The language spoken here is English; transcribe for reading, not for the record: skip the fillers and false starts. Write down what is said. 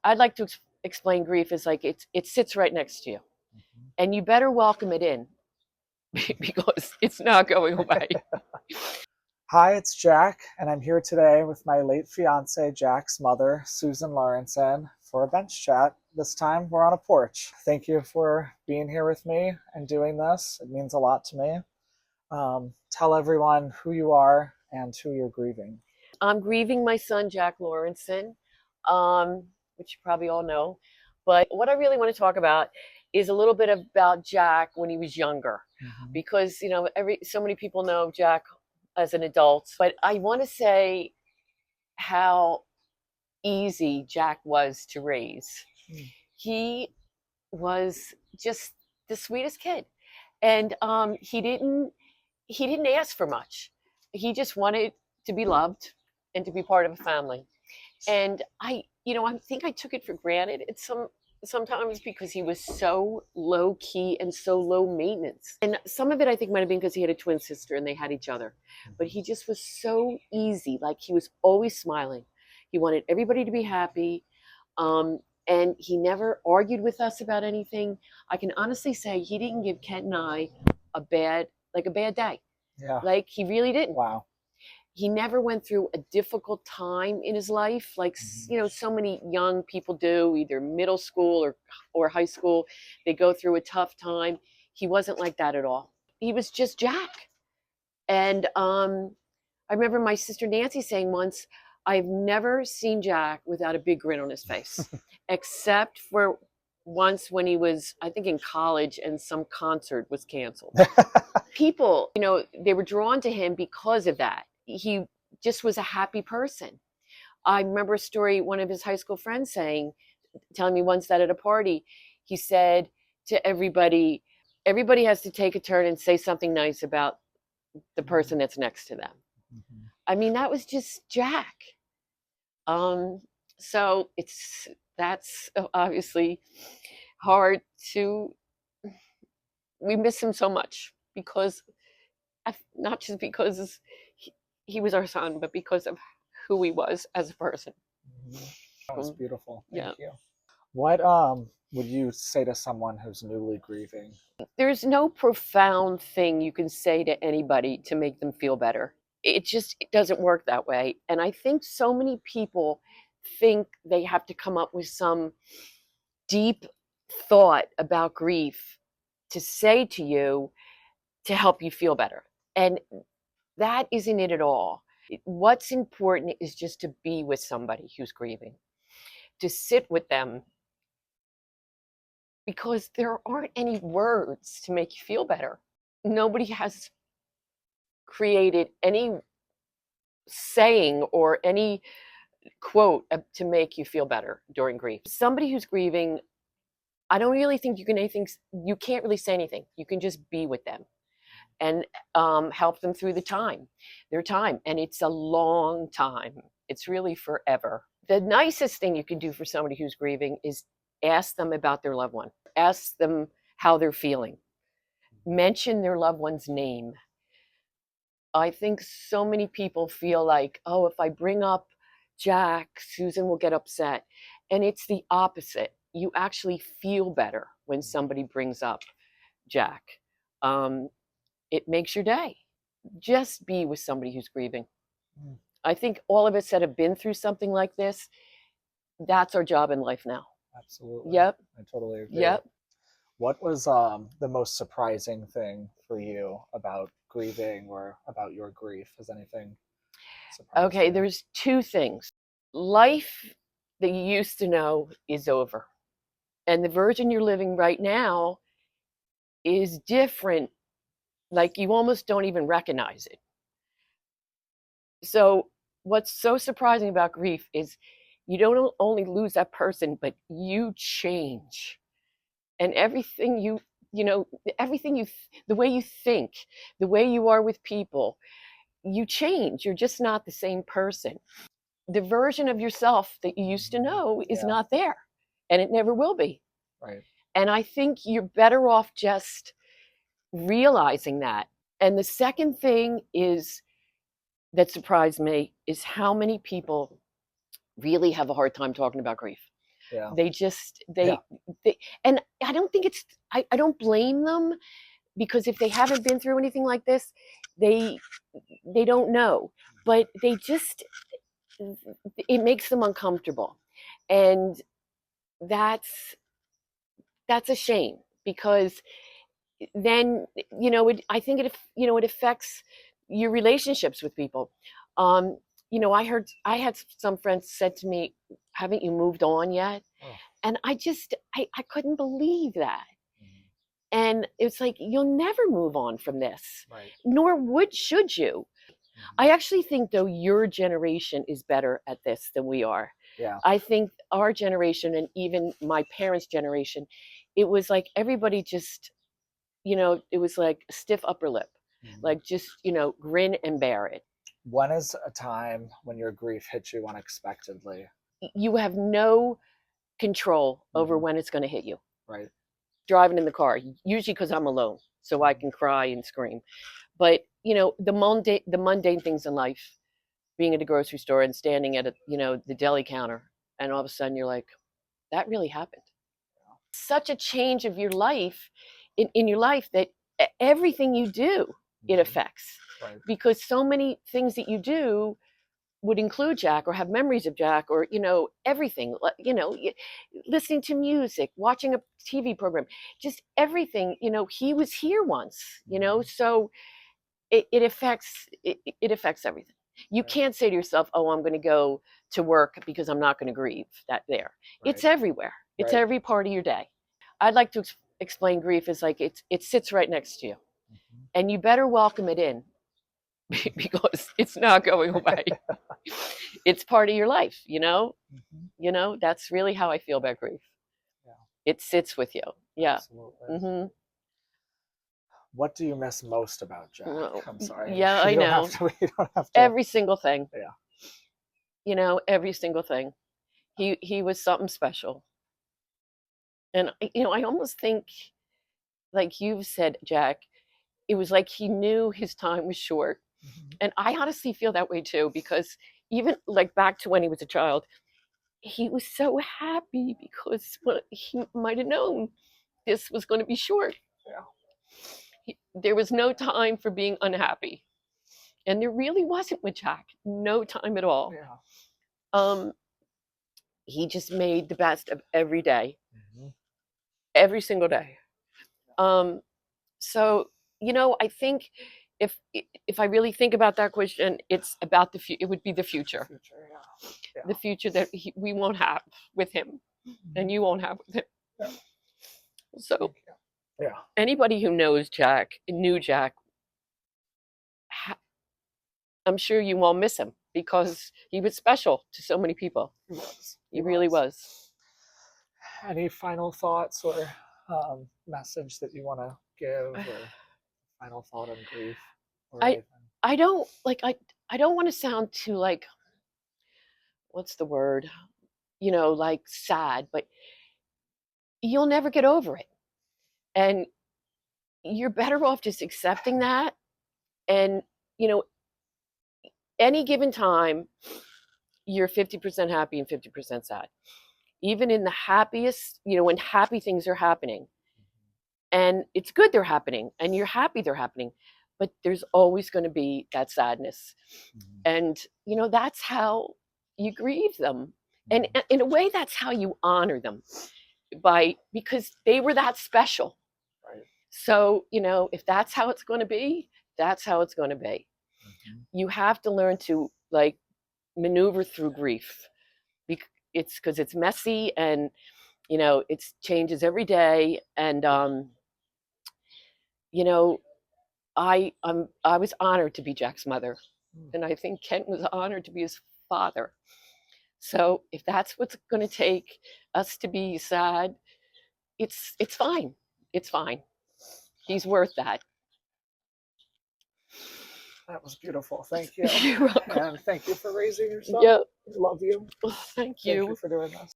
I'd like to explain grief as like it sits right next to you, and you better welcome it in because it's not going away. Hi, it's Jack, and I'm here today with my late fiance, Jack's mother, Susan Lorentzen, for a bench chat. This time we're on a porch. Thank you for being here with me and doing this. It means a lot to me. Tell everyone who you are and who you're grieving. I'm grieving my son, Jack Lorentzen, which you probably all know. But what I really want to talk about is a little bit about Jack when he was younger, because so many people know Jack as an adult. But I want to say how easy Jack was to raise. He was just the sweetest kid, and he didn't ask for much. He just wanted to be loved and to be part of a family. And I think I took it for granted sometimes because he was so low key and so low maintenance. And some of it I think might have been because he had a twin sister and they had each other. But he just was so easy. Like he was always smiling. He wanted everybody to be happy. And he never argued with us about anything. I can honestly say he didn't give Kent and I a bad day. Yeah. Like he really didn't. Wow. He never went through a difficult time in his life, like so many young people do, either middle school or high school. They go through a tough time. He wasn't like that at all. He was just Jack. And I remember my sister Nancy saying once, "I've never seen Jack without a big grin on his face," except for once when he was, I think, in college and some concert was canceled. People, they were drawn to him because of that. He just was a happy person. I remember a story one of his high school friends telling me once that at a party, he said to everybody has to take a turn and say something nice about the person that's next to them. I mean, that was just Jack. So that's obviously hard we miss him so much because not just because he was our son, but because of who he was as a person. That was beautiful. Thank you. Yeah. What would you say to someone who's newly grieving? There's no profound thing you can say to anybody to make them feel better. It doesn't work that way. And I think so many people think they have to come up with some deep thought about grief to say to you to help you feel better. And that isn't it at all. What's important is just to be with somebody who's grieving, to sit with them, because there aren't any words to make you feel better. Nobody has created any saying or any quote to make you feel better during grief. Somebody who's grieving, I don't really think you can't really say anything. You can just be with them and help them through their time. And it's a long time. It's really forever. The nicest thing you can do for somebody who's grieving is ask them about their loved one. Ask them how they're feeling. Mention their loved one's name. I think so many people feel like, oh, if I bring up Jack, Susan will get upset. And it's the opposite. You actually feel better when somebody brings up Jack. It makes your day. Just be with somebody who's grieving. I think all of us that have been through something like this, that's our job in life now. Absolutely. Yep. I totally agree. Yep. What was the most surprising thing for you about grieving or about your grief? Has anything surprised Okay, you? there's two things. Life that you used to know is over. And the version you're living right now is different. Like you almost don't even recognize it. So what's so surprising about grief is you don't only lose that person, but you change. And everything the way you think, the way you are with people, you change. You're just not the same person. The version of yourself that you used to know is not there, and it never will be. Right. And I think you're better off just realizing that. And the second thing that surprised me is how many people really have a hard time talking about grief. Yeah. They just Yeah. they and I don't think it's I don't blame them, because if they haven't been through anything like this, they don't know. But they just, it makes them uncomfortable. And that's a shame, because then, I think it affects your relationships with people. um I had some friends said to me, haven't you moved on yet? Oh. And I couldn't believe that. Mhm. And it's like, you'll never move on from this, Right. nor should you. Mhm. I actually think, though, your generation is better at this than we are. Yeah. I think our generation, and even my parents' generation, it was like everybody just, it was like a stiff upper lip, Mhm. like just, grin and bear it. When is a time when your grief hits you unexpectedly? You have no control over Mhm. when it's going to hit you. Right. Driving in the car, usually because I'm alone, so I can cry and scream. But the mundane things in life, being at the grocery store and standing at the deli counter, and all of a sudden you're like, that really happened. Such a change of your life, in your life, that everything you do, it Mhm. affects. Right. Because so many things that you do would include Jack, or have memories of Jack, or everything, listening to music, watching a TV program, just everything. He was here once, Mhm. so it affects it affects everything. You Right. can't say to yourself, oh, I'm going to go to work because I'm not going to grieve. That there, Right. it's everywhere. It's Right. every part of your day. I'd like to explain grief as like it sits right next to you, Mhm. and you better welcome it in, because it's not going away. It's part of your life. Mhm. That's really how I feel about grief. Yeah. It sits with you. Yeah. Absolutely. Hmm. What do you miss most about Jack? No. I'm sorry. Yeah, I You don't have know. to. You don't have to. Every single thing. Yeah. Every single thing. He was something special. And I almost think, like you've said, Jack, it was like he knew his time was short. Mhm. And I honestly feel that way too, because even like back to when he was a child, he was so happy, because he might have known this was going to be short. Yeah. There was no time for being unhappy. And there really wasn't with Jack. No time at all. Yeah. Um, he just made the best of every day, Mhm. every single day. Um, so I think, if I really think about that question, it's about it would be the future, Future. Yeah. Yeah. the future that we won't have with him, and Mhm. you won't have with him. Yeah. So Thank you. Yeah. anybody who knows Jack, knew Jack, I'm sure you won't miss him, because he was special to so many people. He was. He really was. Any final thoughts or message that you want to give, or final thought on grief or I anything? I don't like I don't want to sound too, like, what's the word? Like sad, but you'll never get over it. And you're better off just accepting that. And you know, any given time, you're 50% happy and 50% sad. Even in the happiest, when happy things are happening, and it's good they're happening, and you're happy they're happening, but there's always going to be that sadness. Mhm. And that's how you grieve them. And Mhm. in a way, that's how you honor them, because they were that special. Right. So if that's how it's going to be, that's how it's going to be. Mhm. You have to learn to, like, maneuver through grief. It's because it's messy, and it changes every day. And you know I was honored to be Jack's mother, Mm. and I think Kent was honored to be his father. So if that's what's going to take us to be sad, it's fine. It's fine. He's worth that. That was beautiful. Thank you. You're welcome. And thank you for raising your son. Yeah. Love you. Thank Thank you you. for doing this.